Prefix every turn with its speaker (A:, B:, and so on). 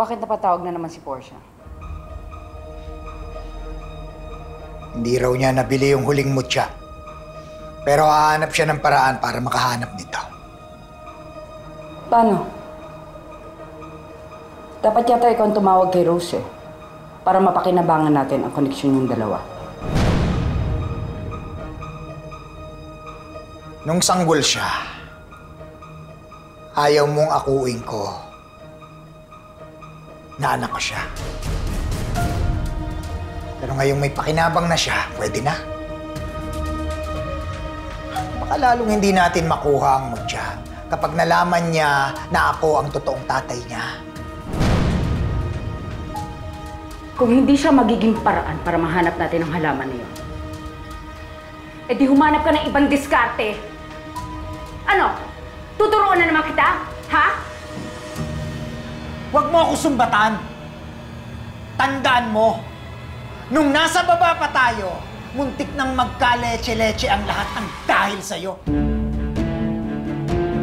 A: Bakit napatawag na naman si Portia?
B: Hindi raw niya nabili yung huling mutya. Pero hahanap siya ng paraan para makahanap nito.
A: Paano? Dapat yata ikaw ang tumawag kay Rose para mapakinabangan natin ang koneksyon yung dalawa.
B: Nung sanggol siya, ayaw mong akuin ko na anak ko siya. Pero ngayong may pakinabang na siya, pwede na. Baka lalong hindi natin makuha ang mutya kapag nalaman niya na ako ang totoong tatay niya.
A: Kung hindi siya magiging paraan para mahanap natin ang halaman na yun, eh di humanap ka ng ibang diskarte. Ano? Tuturuan na naman kita? Ha?
B: Huwag mo ako sumbatan. Tandaan mo, nung nasa baba pa tayo, muntik nang magka-leche-leche ang lahat ang dahil sa'yo.